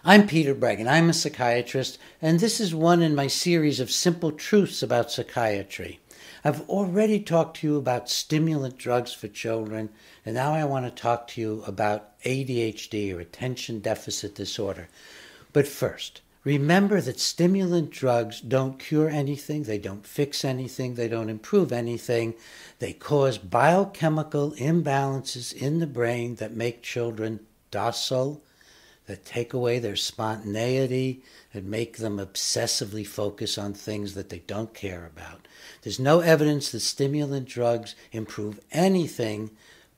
I'm Peter Breggin. I'm a psychiatrist, and this is one in my series of simple truths about psychiatry. I've already talked to you about stimulant drugs for children, and now I want to talk to you about ADHD, or attention deficit disorder. But first, remember that stimulant drugs don't cure anything, they don't fix anything, they don't improve anything. They cause biochemical imbalances in the brain that make children docile, that take away their spontaneity, and make them obsessively focus on things that they don't care about. There's no evidence that stimulant drugs improve anything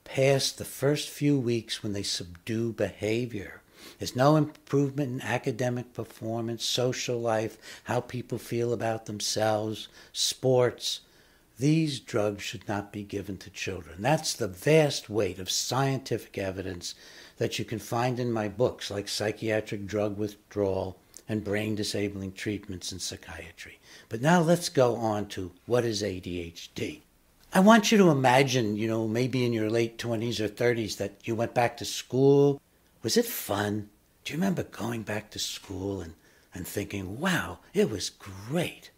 past the first few weeks when they subdue behavior. There's no improvement in academic performance, social life, how people feel about themselves, sports. These drugs should not be given to children. That's the vast weight of scientific evidence that you can find in my books like Psychiatric Drug Withdrawal and Brain Disabling Treatments in Psychiatry. But now let's go on to what is ADHD. I want you to imagine, maybe in your late 20s or 30s that you went back to school. Was it fun? Do you remember going back to school and thinking, wow, it was great?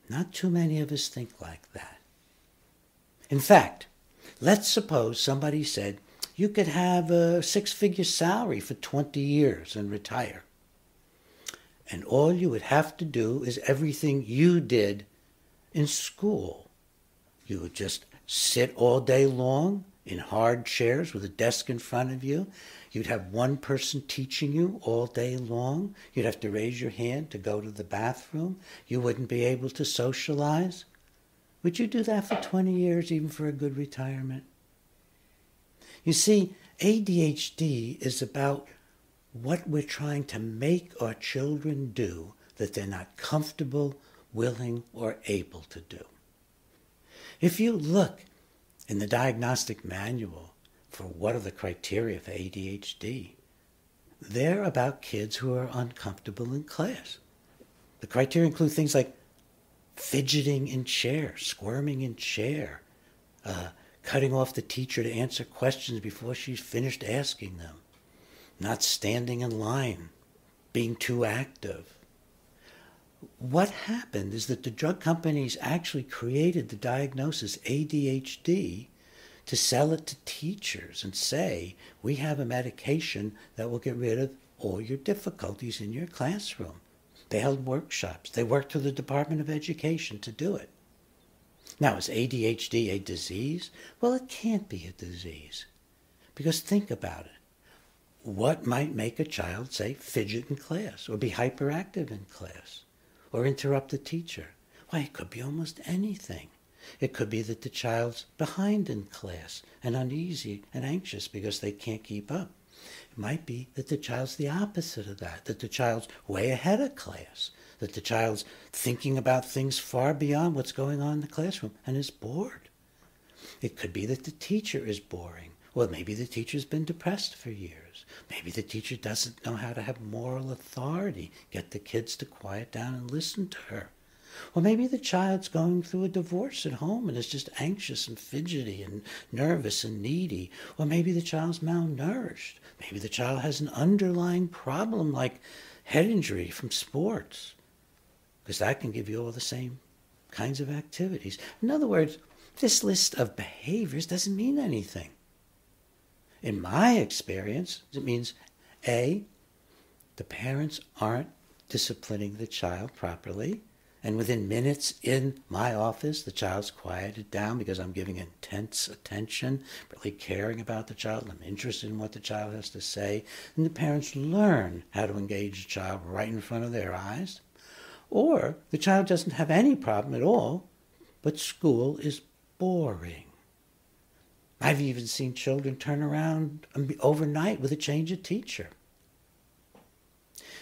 Not too many of us think like that. In fact, let's suppose somebody said you could have a six-figure salary for 20 years and retire. And all you would have to do is everything you did in school. You would just sit all day long in hard chairs with a desk in front of you. You'd have one person teaching you all day long. You'd have to raise your hand to go to the bathroom. You wouldn't be able to socialize. Would you do that for 20 years, even for a good retirement? You see, ADHD is about what we're trying to make our children do that they're not comfortable, willing, or able to do. If you look in the diagnostic manual for what are the criteria for ADHD, they're about kids who are uncomfortable in class. The criteria include things like fidgeting in chair, squirming in chair, cutting off the teacher to answer questions before she's finished asking them, not standing in line, being too active. What happened is that the drug companies actually created the diagnosis ADHD to sell it to teachers and say, we have a medication that will get rid of all your difficulties in your classroom. They held workshops. They worked with the Department of Education to do it. Now, is ADHD a disease? Well, it can't be a disease. Because think about it. What might make a child, say, fidget in class or be hyperactive in class or interrupt the teacher? Why, it could be almost anything. It could be that the child's behind in class and uneasy and anxious because they can't keep up. It might be that the child's the opposite of that the child's way ahead of class, that the child's thinking about things far beyond what's going on in the classroom and is bored. It could be that the teacher is boring. Well, maybe the teacher's been depressed for years. Maybe the teacher doesn't know how to have moral authority, get the kids to quiet down and listen to her. Or maybe the child's going through a divorce at home and is just anxious and fidgety and nervous and needy. Or maybe the child's malnourished. Maybe the child has an underlying problem like head injury from sports, because that can give you all the same kinds of activities. In other words, this list of behaviors doesn't mean anything. In my experience, it means A, the parents aren't disciplining the child properly, and within minutes in my office, the child's quieted down because I'm giving intense attention, really caring about the child. I'm interested in what the child has to say. And the parents learn how to engage the child right in front of their eyes. Or the child doesn't have any problem at all, but school is boring. I've even seen children turn around overnight with a change of teacher.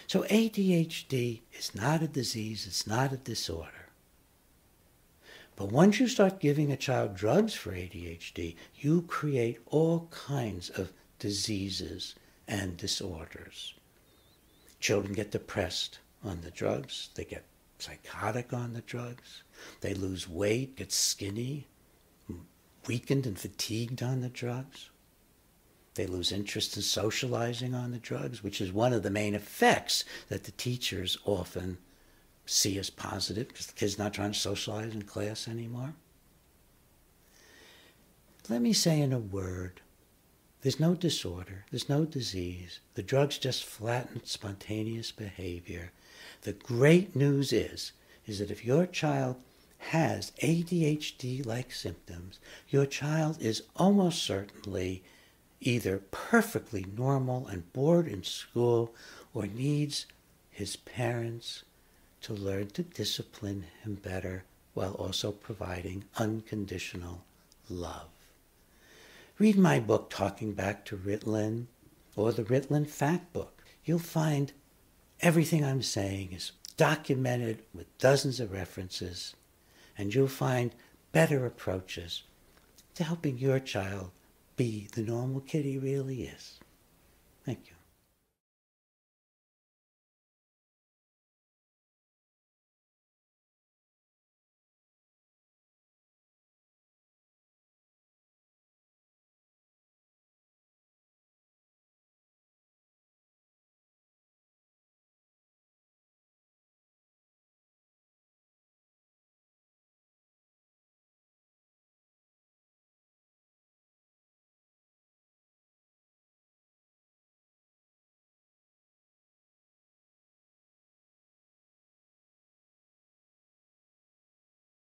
So ADHD is not a disease, it's not a disorder. But once you start giving a child drugs for ADHD, you create all kinds of diseases and disorders. Children get depressed on the drugs, they get psychotic on the drugs, they lose weight, get skinny, weakened and fatigued on the drugs. They lose interest in socializing on the drugs, which is one of the main effects that the teachers often see as positive, because the kid's not trying to socialize in class anymore. Let me say in a word, there's no disorder, there's no disease. The drugs just flatten spontaneous behavior. The great news is that if your child has ADHD-like symptoms, your child is almost certainly either perfectly normal and bored in school or needs his parents to learn to discipline him better while also providing unconditional love. Read my book, Talking Back to Ritalin, or the Ritalin Fact Book. You'll find everything I'm saying is documented with dozens of references, and you'll find better approaches to helping your child be the normal kid he really is. Thank you.